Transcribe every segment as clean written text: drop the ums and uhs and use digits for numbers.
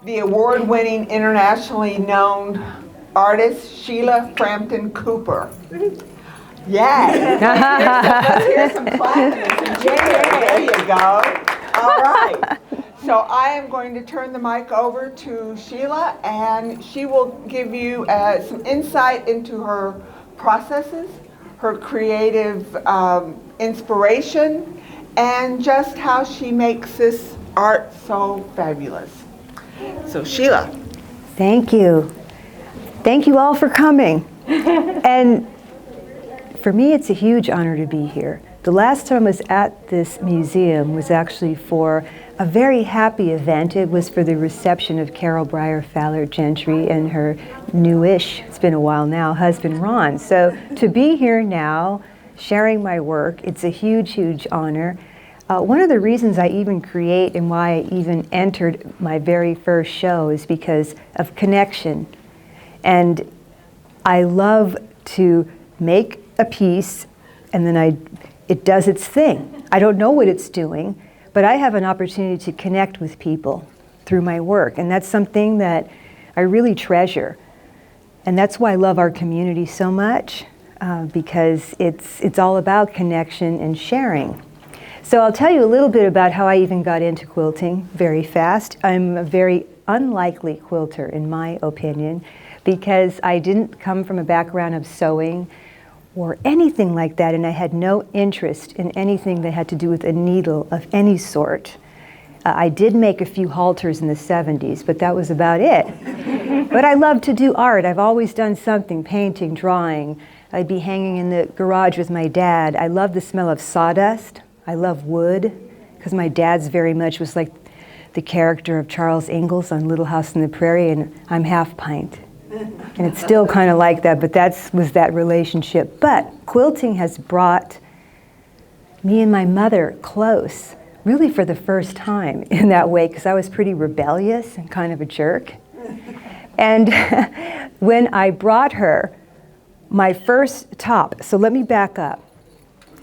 the award-winning, internationally known artist, Sheila Frampton Cooper. Yay! Let's hear some clapping and some cheers. There you go. All right. So I am going to turn the mic over to Sheila, and she will give you some insight into her processes, her creative inspiration, and just how she makes this art so fabulous. So Sheila. Thank you. Thank you all for coming. And for me, it's a huge honor to be here. The last time I was at this museum was actually for a very happy event. It was for the reception of Carol Breyer Fowler Gentry and her newish, it's been a while now, husband Ron. So to be here now, sharing my work, it's a huge, huge honor. One of the reasons I even create and why I even entered my very first show is because of connection. And I love to make a piece and then it does its thing. I don't know what it's doing, but I have an opportunity to connect with people through my work, and that's something that I really treasure. And that's why I love our community so much, because it's all about connection and sharing. So I'll tell you a little bit about how I even got into quilting very fast. I'm a very unlikely quilter, in my opinion, because I didn't come from a background of sewing or anything like that, and I had no interest in anything that had to do with a needle of any sort. I did make a few halters in the 70s, but that was about it. But I love to do art. I've always done something, painting, drawing. I'd be hanging in the garage with my dad. I love the smell of sawdust. I love wood, because my dad's very much was like the character of Charles Ingalls on Little House on the Prairie, and I'm half pint. And it's still kind of like that, but was that relationship. But quilting has brought me and my mother close, really for the first time in that way, because I was pretty rebellious and kind of a jerk. And when I brought her my first top, so let me back up.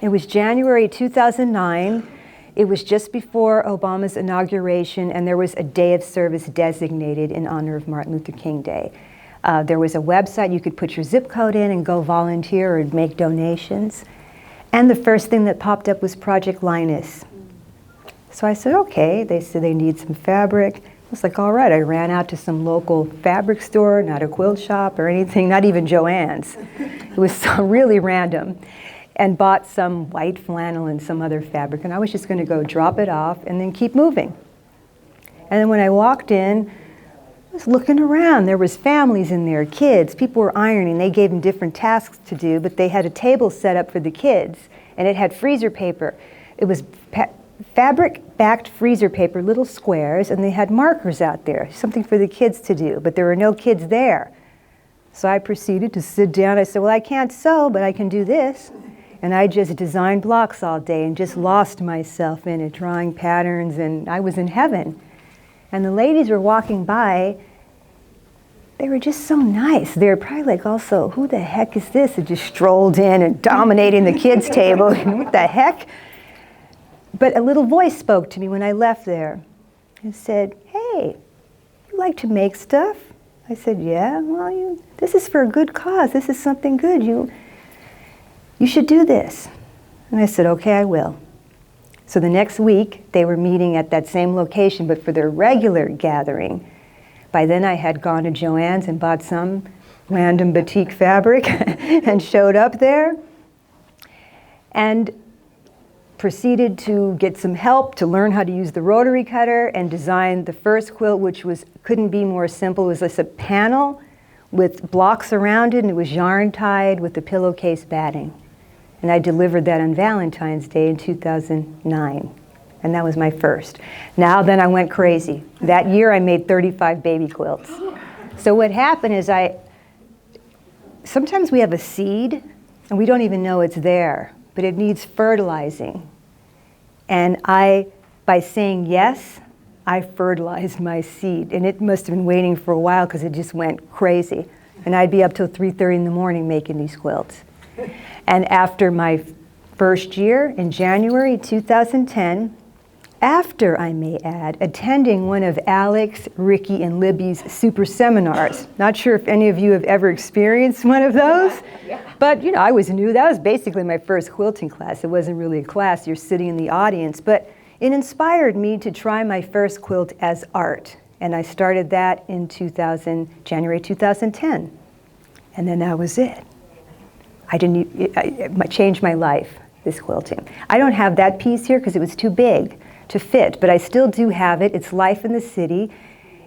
It was January 2009. It was just before Obama's inauguration, and there was a day of service designated in honor of Martin Luther King Day. There was a website you could put your zip code in and go volunteer or make donations. And the first thing that popped up was Project Linus. So I said, okay. They said they need some fabric. I was like, all right. I ran out to some local fabric store, not a quilt shop or anything, not even Joann's. It was so really random. And bought some white flannel and some other fabric. And I was just going to go drop it off and then keep moving. And then when I walked in, I was looking around. There was families in there, kids. People were ironing. They gave them different tasks to do, but they had a table set up for the kids, and it had freezer paper. It was fabric-backed freezer paper, little squares, and they had markers out there, something for the kids to do, but there were no kids there. So I proceeded to sit down. I said, well, I can't sew, but I can do this. And I just designed blocks all day and just lost myself in it, drawing patterns, and I was in heaven. And the ladies were walking by. They were just so nice. They were probably like also, who the heck is this? It just strolled in and dominating the kids' table. What the heck? But a little voice spoke to me when I left there and said, hey, you like to make stuff? I said, yeah, well, this is for a good cause. This is something good. You should do this. And I said, okay, I will. So the next week, they were meeting at that same location, but for their regular gathering. By then, I had gone to Joann's and bought some random batik fabric and showed up there and proceeded to get some help to learn how to use the rotary cutter and design the first quilt, which couldn't be more simple. It was just a panel with blocks around it, and it was yarn tied with the pillowcase batting. And I delivered that on Valentine's Day in 2009. And that was my first. Then I went crazy. That year I made 35 baby quilts. So what happened is sometimes we have a seed and we don't even know it's there, but it needs fertilizing. And by saying yes, I fertilized my seed. And it must have been waiting for a while because it just went crazy. And I'd be up till 3:30 in the morning making these quilts. And after my first year, in January 2010, after, I may add, attending one of Alex, Ricky, and Libby's super seminars. Not sure if any of you have ever experienced one of those, but you know, I was new. That was basically my first quilting class. It wasn't really a class, you're sitting in the audience, but it inspired me to try my first quilt as art. And I started that in January 2010. And then that was it. It changed my life, this quilting. I don't have that piece here because it was too big to fit, but I still do have it. It's Life in the City,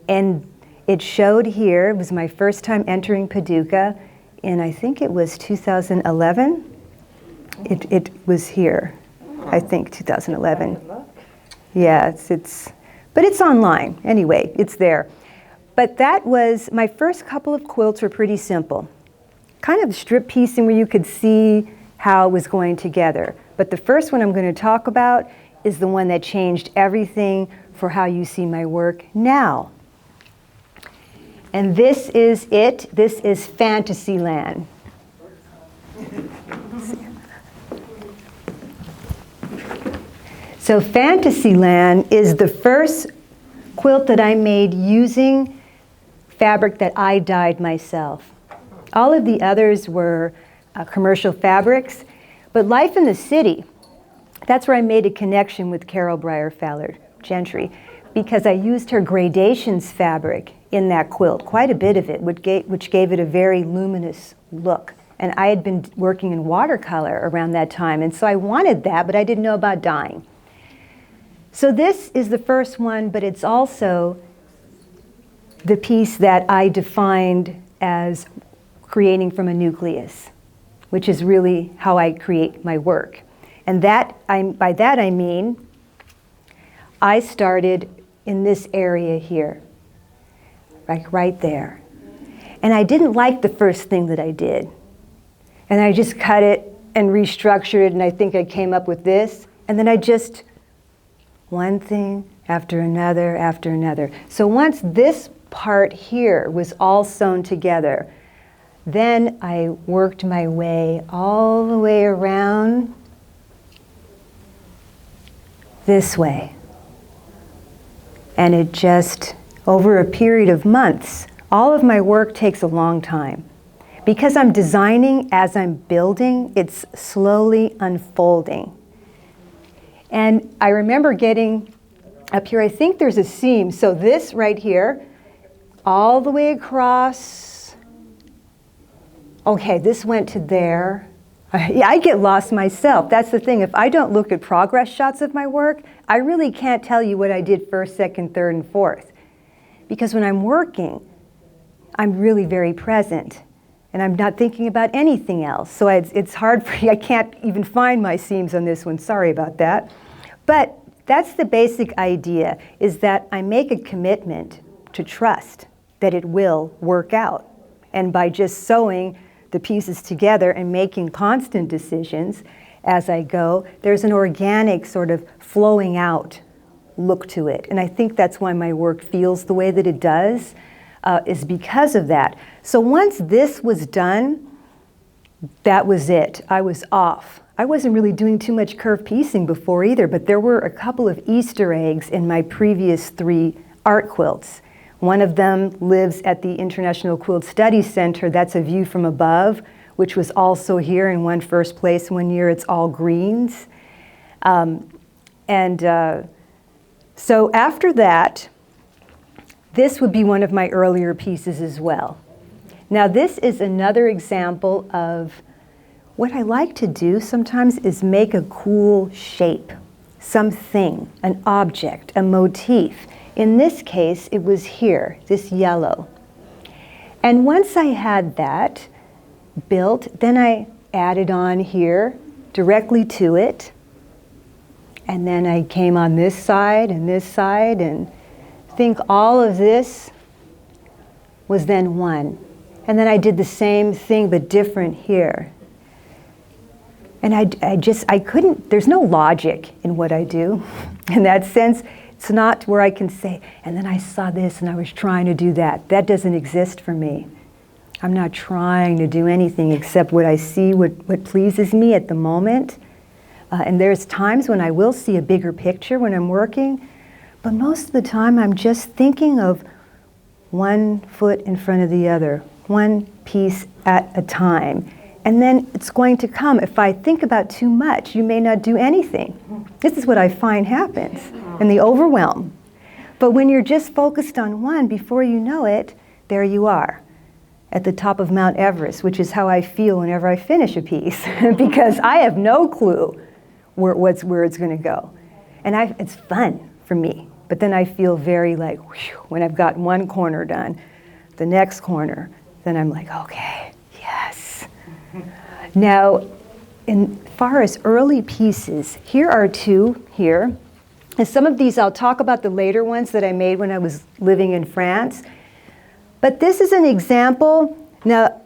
and it showed here. It was my first time entering Paducah, and I think it was 2011. It was here, I think 2011. Yeah, but it's online. Anyway, it's there. But that was, my first couple of quilts were pretty simple. Kind of strip piecing where you could see how it was going together. But the first one I'm going to talk about is the one that changed everything for how you see my work now. And this is it. This is Fantasyland. So Fantasyland is the first quilt that I made using fabric that I dyed myself. All of the others were commercial fabrics, but Life in the City, that's where I made a connection with Carol Breyer-Fowler Gentry, because I used her gradations fabric in that quilt, quite a bit of it, which gave it a very luminous look. And I had been working in watercolor around that time, and so I wanted that, but I didn't know about dyeing. So this is the first one, but it's also the piece that I defined as creating from a nucleus, which is really how I create my work. And by that I mean, I started in this area here, like right there. And I didn't like the first thing that I did. And I just cut it and restructured it, and I think I came up with this. And then I just, one thing after another after another. So once this part here was all sewn together, then I worked my way all the way around this way. And it just, over a period of months, all of my work takes a long time. Because I'm designing as I'm building, it's slowly unfolding. And I remember getting up here, I think there's a seam. So this right here, all the way across. Okay, this went to there. I get lost myself. That's the thing. If I don't look at progress shots of my work, I really can't tell you what I did first, second, third, and fourth. Because when I'm working, I'm really very present. And I'm not thinking about anything else. So it's hard for me. I can't even find my seams on this one. Sorry about that. But that's the basic idea, is that I make a commitment to trust that it will work out. And by just sewing the pieces together and making constant decisions as I go, there's an organic sort of flowing out look to it. And I think that's why my work feels the way that it does, is because of that. So once this was done, that was it. I was off. I wasn't really doing too much curved piecing before either, but there were a couple of Easter eggs in my previous 3 art quilts. One of them lives at the International Quilt Study Center. That's a view from above, which was also here and won first place one year. It's all greens. So after that, this would be one of my earlier pieces as well. Now this is another example of what I like to do sometimes is make a cool shape, something, an object, a motif. In this case, it was here, this yellow. And once I had that built, then I added on here directly to it. And then I came on this side, and I think all of this was then one. And then I did the same thing but different here. And I couldn't, there's no logic in what I do. In that sense, it's not where I can say, and then I saw this and I was trying to do that. That doesn't exist for me. I'm not trying to do anything except what I see, what pleases me at the moment. And there's times when I will see a bigger picture when I'm working, but most of the time I'm just thinking of one foot in front of the other, one piece at a time. And then it's going to come. If I think about too much, you may not do anything. This is what I find happens in the overwhelm. But when you're just focused on one, before you know it, there you are at the top of Mount Everest, which is how I feel whenever I finish a piece, because I have no clue where it's going to go. And it's fun for me. But then I feel very like, whew, when I've got one corner done, the next corner, then I'm like, okay, yes. Now, as far as early pieces, here are two here. And some of these, I'll talk about the later ones that I made when I was living in France. But this is an example. Now,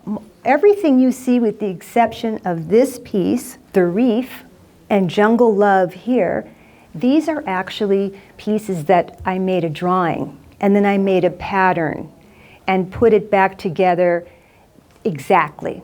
everything you see with the exception of this piece, The Reef, and Jungle Love here, these are actually pieces that I made a drawing, and then I made a pattern and put it back together exactly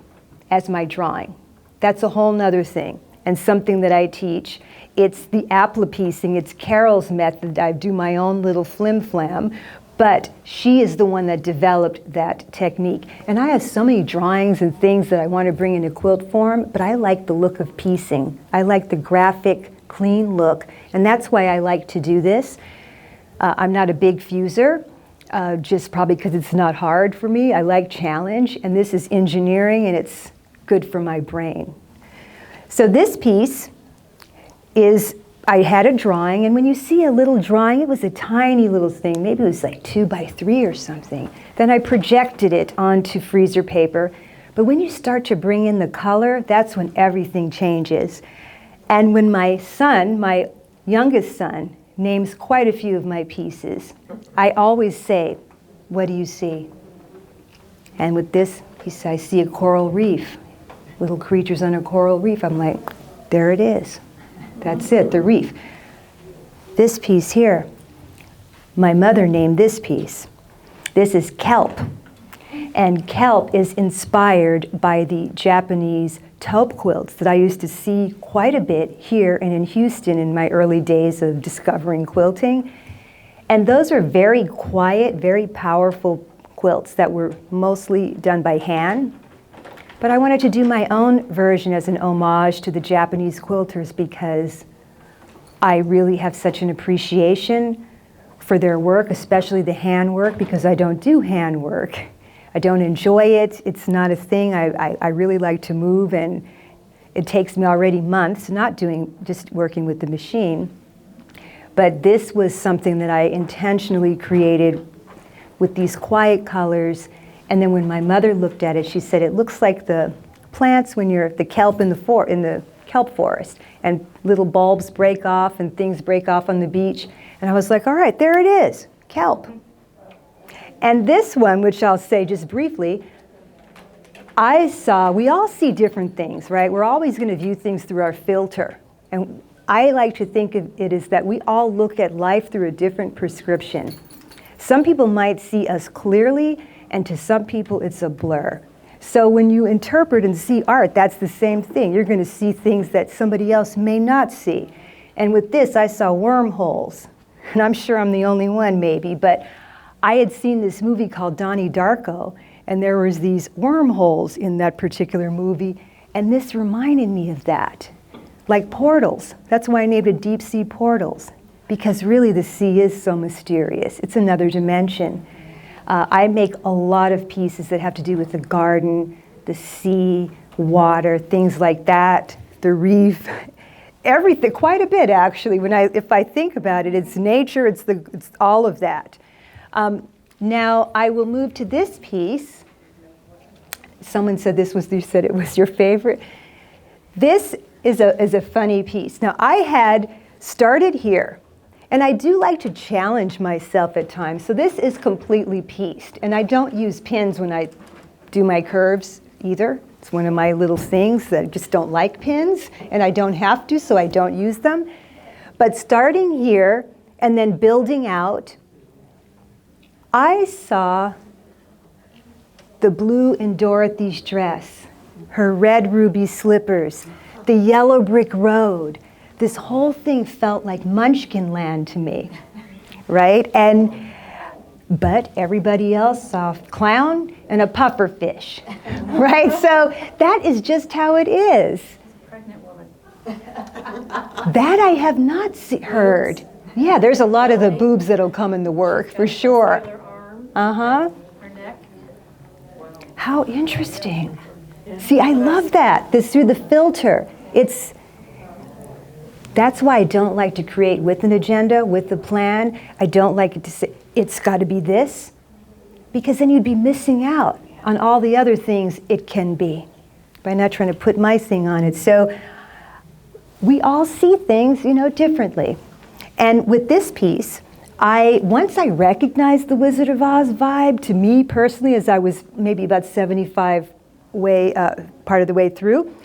as my drawing. That's a whole nother thing, and something that I teach. It's the applique-piecing, it's Carol's method. I do my own little flim-flam, but she is the one that developed that technique. And I have so many drawings and things that I want to bring into quilt form, but I like the look of piecing. I like the graphic, clean look, and that's why I like to do this. I'm not a big fuser, just probably because it's not hard for me. I like challenge, and this is engineering, and it's good for my brain. So this piece is, I had a drawing, and when you see a little drawing, it was a tiny little thing, maybe it was like 2 by 3 or something. Then I projected it onto freezer paper, but when you start to bring in the color, that's when everything changes. And when my son, my youngest son, names quite a few of my pieces, I always say, what do you see? And with this piece, I see a coral reef, little creatures on a coral reef. I'm like, there it is. That's it, the reef. This piece here, my mother named this piece. This is kelp. And kelp is inspired by the Japanese taupe quilts that I used to see quite a bit here and in Houston in my early days of discovering quilting. And those are very quiet, very powerful quilts that were mostly done by hand. But I wanted to do my own version as an homage to the Japanese quilters because I really have such an appreciation for their work, especially the handwork, because I don't do handwork. I don't enjoy it. It's not a thing. I really like to move, and it takes me already months just working with the machine. But this was something that I intentionally created with these quiet colors. And then when my mother looked at it, she said, it looks like the plants when you're the kelp in the kelp forest, and little bulbs break off and things break off on the beach. And I was like, all right, there it is, kelp. And this one, which I'll say just briefly, we all see different things, right? We're always going to view things through our filter. And I like to think of it as that we all look at life through a different prescription. Some people might see us clearly, and to some people it's a blur. So when you interpret and see art, that's the same thing. You're going to see things that somebody else may not see. And with this, I saw wormholes. And I'm sure I'm the only one, maybe, but I had seen this movie called Donnie Darko, and there was these wormholes in that particular movie, and this reminded me of that. Like portals. That's why I named it Deep Sea Portals, because really the sea is so mysterious. It's another dimension. I make a lot of pieces that have to do with the garden, the sea, water, things like that, the reef, everything, quite a bit actually. If I think about it, it's nature, it's all of that. Now I will move to this piece. Someone said you said it was your favorite. This is a funny piece. Now I had started here. And I do like to challenge myself at times. So this is completely pieced. And I don't use pins when I do my curves either. It's one of my little things that I just don't like pins. And I don't have to, so I don't use them. But starting here and then building out, I saw the blue in Dorothy's dress, her red ruby slippers, the yellow brick road, this whole thing felt like Munchkin Land to me, right? But everybody else saw a clown and a puffer fish, right? So that is just how it is. Pregnant woman. That I have not heard. Yeah, there's a lot of the boobs that'll come in the work, for sure. Her arm, Uh-huh. her neck. How interesting. See, I love that. This through the filter. That's why I don't like to create with an agenda, with the plan. I don't like it to say, it's got to be this, because then you'd be missing out on all the other things it can be by not trying to put my thing on it. So we all see things, differently. And with this piece, once I recognized the Wizard of Oz vibe, to me personally, as I was maybe about 75 part of the way through,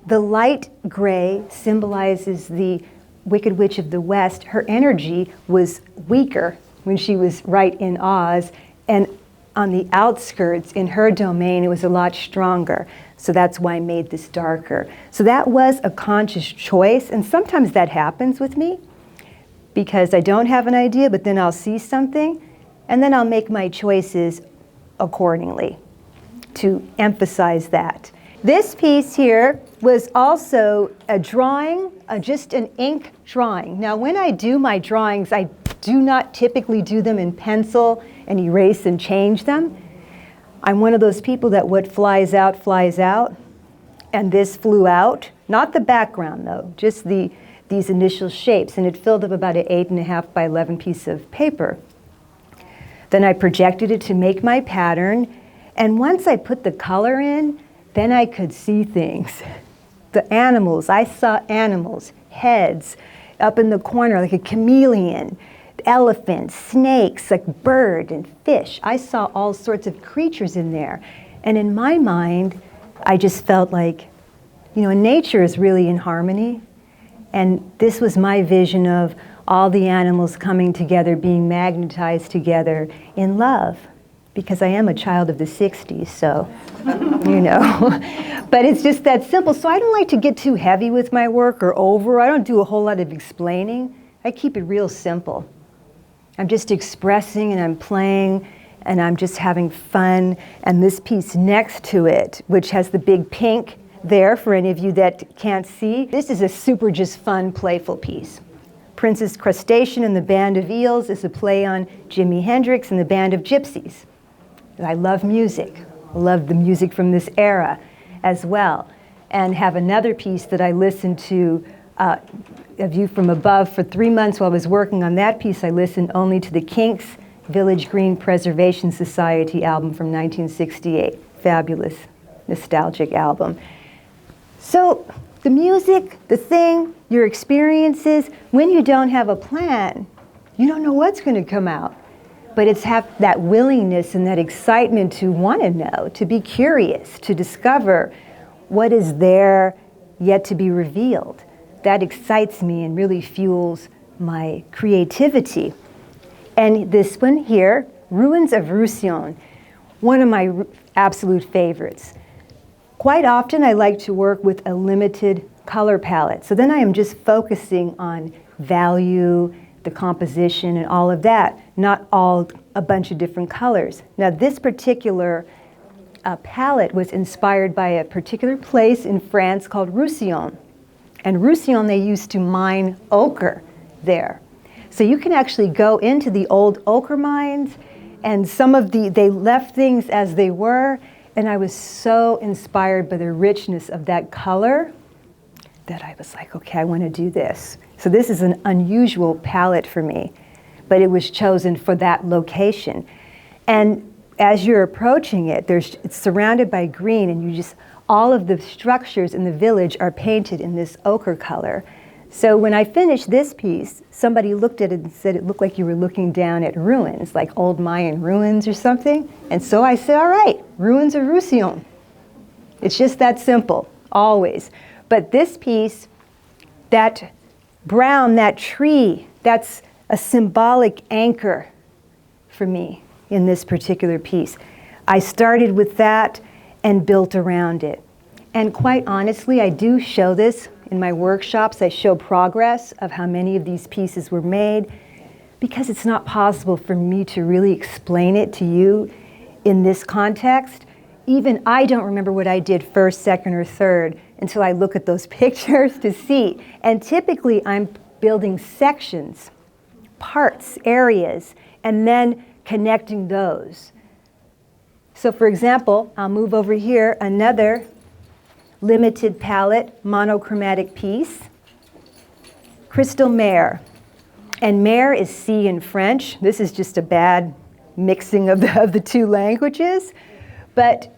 the light gray symbolizes the Wicked Witch of the West. Her energy was weaker when she was right in Oz, and on the outskirts, in her domain, it was a lot stronger. So that's why I made this darker. So that was a conscious choice, and sometimes that happens with me, because I don't have an idea, but then I'll see something, and then I'll make my choices accordingly to emphasize that. This piece here was also a drawing, just an ink drawing. Now, when I do my drawings, I do not typically do them in pencil and erase and change them. I'm one of those people that what flies out, and this flew out. Not the background, though, just these initial shapes, and it filled up about an 8.5 by 11 piece of paper. Then I projected it to make my pattern, and once I put the color in, then I could see things. The animals, I saw animals, heads, up in the corner like a chameleon, elephants, snakes, like bird and fish. I saw all sorts of creatures in there. And in my mind, I just felt like, nature is really in harmony. And this was my vision of all the animals coming together, being magnetized together in love. Because I am a child of the 60s, so, But it's just that simple. So I don't like to get too heavy with my work or over. I don't do a whole lot of explaining. I keep it real simple. I'm just expressing and I'm playing and I'm just having fun. And this piece next to it, which has the big pink there for any of you that can't see, this is a super just fun, playful piece. Princess Crustacean and the Band of Eels is a play on Jimi Hendrix and the Band of Gypsies. I love music. I love the music from this era as well. And have another piece that I listened to, A View from Above, for 3 months while I was working on that piece. I listened only to the Kinks' Village Green Preservation Society album from 1968. Fabulous, nostalgic album. So the music, the thing, your experiences, when you don't have a plan, you don't know what's going to come out. But it's have that willingness and that excitement to want to know, to be curious, to discover what is there yet to be revealed. That excites me and really fuels my creativity. And this one here, Ruins of Roussillon, one of my absolute favorites. Quite often I like to work with a limited color palette. So then I am just focusing on value, the composition and all of that, not all a bunch of different colors. Now this particular palette was inspired by a particular place in France called Roussillon. And Roussillon, they used to mine ochre there. So you can actually go into the old ochre mines, and they left things as they were, and I was so inspired by the richness of that color that I was like, okay, I want to do this. So this is an unusual palette for me, but it was chosen for that location. And as you're approaching it, it's surrounded by green, and all of the structures in the village are painted in this ochre color. So when I finished this piece, somebody looked at it and said it looked like you were looking down at ruins, like old Mayan ruins or something. And so I said, all right, Ruins of Roussillon. It's just that simple, always. But this piece, that brown, that tree, that's a symbolic anchor for me in this particular piece. I started with that and built around it. And quite honestly, I do show this In my workshops, I show progress of how many of these pieces were made, because it's not possible for me to really explain it to you in this context. Even I don't remember what I did first, second, or third until I look at those pictures to see. And typically I'm building sections, parts, areas, and then connecting those. So for example, I'll move over here, another limited palette, monochromatic piece, Crystal Mare. And Mare is sea in French. This is just a bad mixing of the two languages. But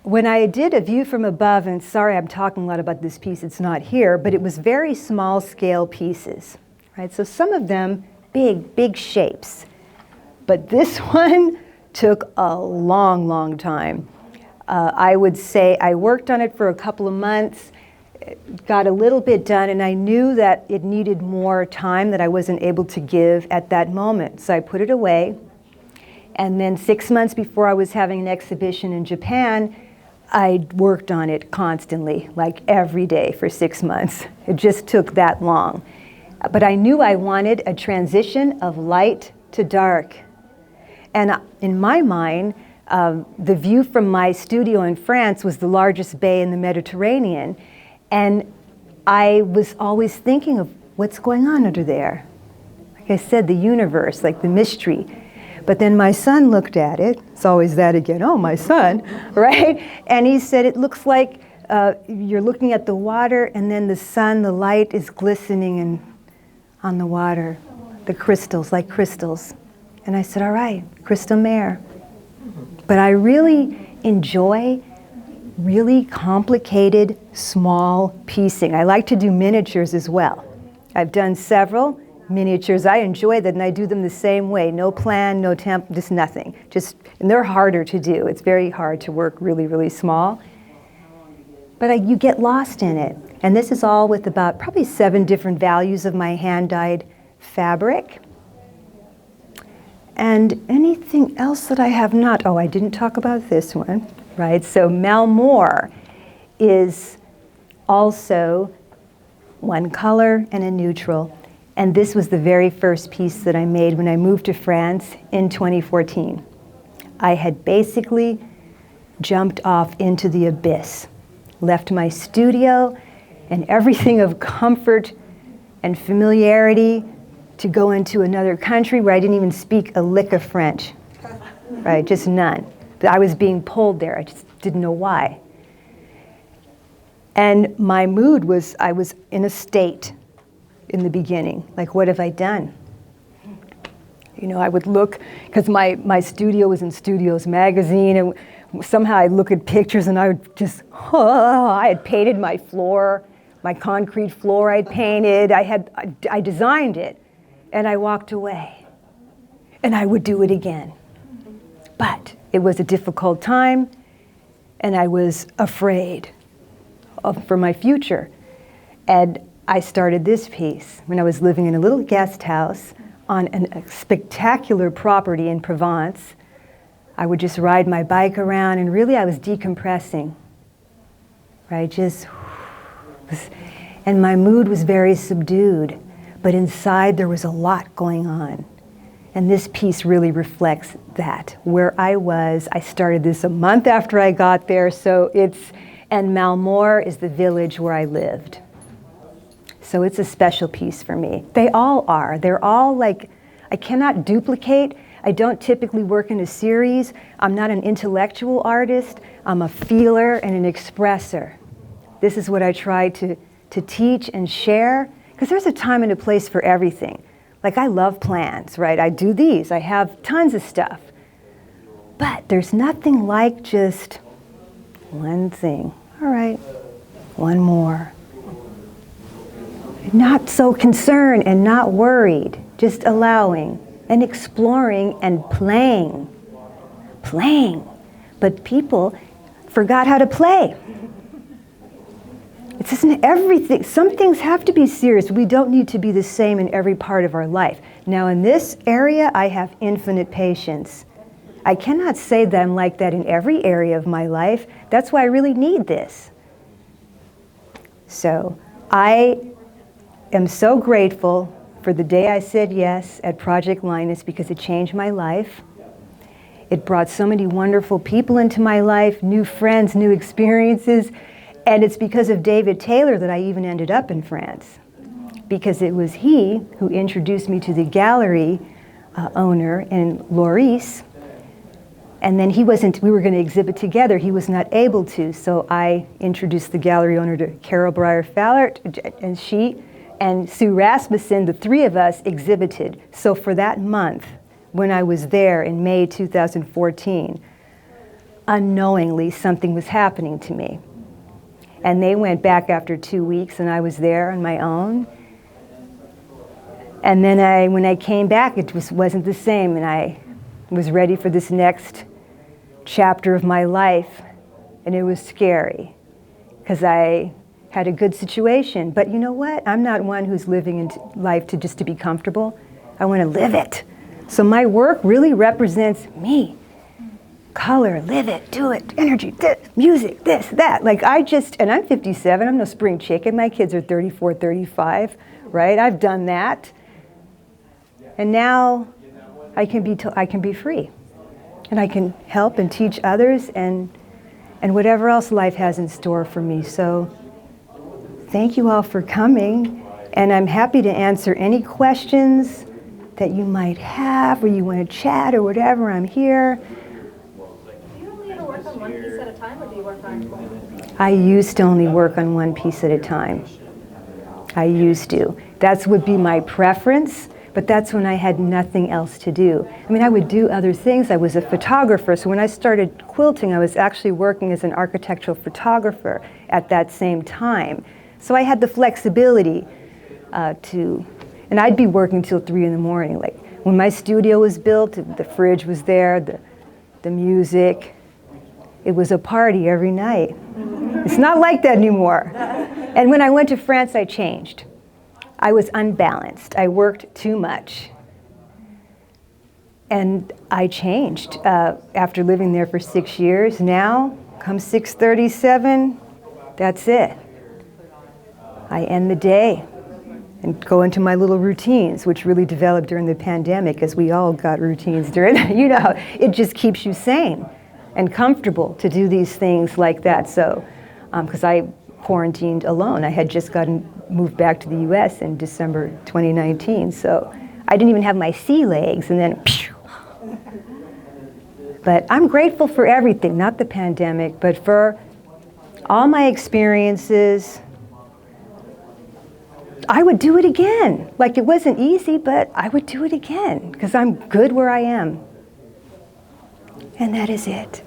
when I did a view from above, and sorry I'm talking a lot about this piece, it's not here, but it was very small scale pieces, right? So some of them big shapes. But this one took a long time. I would say I worked on it for a couple of months, got a little bit done, and I knew that it needed more time that I wasn't able to give at that moment. So I put it away. And then 6 months before I was having an exhibition in Japan, I worked on it constantly, like every day for 6 months. It just took that long. But I knew I wanted a transition of light to dark. And in my mind, the view from my studio in France was the largest bay in the Mediterranean. And I was always thinking of what's going on under there. Like I said, the universe, like the mystery. But then my son looked at it. It's always that again. Oh, my son, right? And he said, it looks like you're looking at the water, and then the sun, the light is glistening on the water, the crystals, like crystals. And I said, all right, Crystal Mare. But I really enjoy really complicated, small piecing. I like to do miniatures as well. I've done several miniatures. I enjoy that, and I do them the same way. No plan, no temp, just nothing. And they're harder to do. It's very hard to work really small. But you get lost in it. And this is all with about probably 7 different values of my hand-dyed fabric. And anything else that I have not, I didn't talk about this one, right? So Mare is also one color and a neutral. And this was the very first piece that I made when I moved to France in 2014. I had basically jumped off into the abyss, left my studio and everything of comfort and familiarity to go into another country where I didn't even speak a lick of French, right? Just none. I was being pulled there. I just didn't know why. And my mood was, I was in a state in the beginning. Like, what have I done? You know, I would look, because my studio was in Studios magazine, and somehow I'd look at pictures and I would just, I had painted my floor, my concrete floor I'd painted, I designed it, and I walked away. And I would do it again. But it was a difficult time, and I was afraid for my future. And I started this piece when I was living in a little guest house on a spectacular property in Provence. I would just ride my bike around, and really I was decompressing, right? And my mood was very subdued, but inside there was a lot going on. And this piece really reflects that. Where I was, I started this a month after I got there, and Mare is the village where I lived. So it's a special piece for me. They all are. They're all like, I cannot duplicate. I don't typically work in a series. I'm not an intellectual artist. I'm a feeler and an expresser. This is what I try to teach and share, because there's a time and a place for everything. Like, I love plans, right? I do these. I have tons of stuff. But there's nothing like just one thing. All right, one more. Not so concerned and not worried, just allowing and exploring and playing. But people forgot how to play. It isn't everything. Some things have to be serious. We don't need to be the same in every part of our life. Now, in this area, I have infinite patience. I cannot say that I'm like that in every area of my life. That's why I really need this. So I am so grateful for the day I said yes at Project Linus because it changed my life. It brought so many wonderful people into my life, new friends, new experiences, and it's because of David Taylor that I even ended up in France, because it was he who introduced me to the gallery owner in Loris, and then we were going to exhibit together. He was not able to, so I introduced the gallery owner to Carol Breyer-Fallert, and she and Sue Rasmussen, the three of us exhibited. So for that month, when I was there in May 2014, unknowingly something was happening to me. And they went back after 2 weeks, and I was there on my own. And then when I came back, it wasn't the same, and I was ready for this next chapter of my life, and it was scary because I had a good situation. But you know what? I'm not one who's living in life just to be comfortable. I want to live it. So my work really represents me. Color, live it, do it, energy, music, this, that. And I'm 57, I'm no spring chicken. My kids are 34, 35, right? I've done that. And now I can be free. And I can help and teach others and whatever else life has in store for me. So thank you all for coming. And I'm happy to answer any questions that you might have, or you want to chat or whatever. I'm here. Do you only ever work on one piece at a time, or do you work on? I used to only work on one piece at a time. I used to. That would be my preference, but that's when I had nothing else to do. I mean, I would do other things. I was a photographer, so when I started quilting, I was actually working as an architectural photographer at that same time. So I had the flexibility and I'd be working till 3 in the morning. Like when my studio was built, the fridge was there, the music. It was a party every night. It's not like that anymore. And when I went to France, I changed. I was unbalanced. I worked too much. And I changed after living there for 6 years. Now, come 6:37, that's it. I end the day and go into my little routines, which really developed during the pandemic, as we all got routines during, it just keeps you sane and comfortable to do these things like that. So, because I quarantined alone. I had just moved back to the US in December 2019, so I didn't even have my sea legs, and then, phew. But I'm grateful for everything, not the pandemic, but for all my experiences. I would do it again. Like, it wasn't easy, but I would do it again because I'm good where I am. And that is it.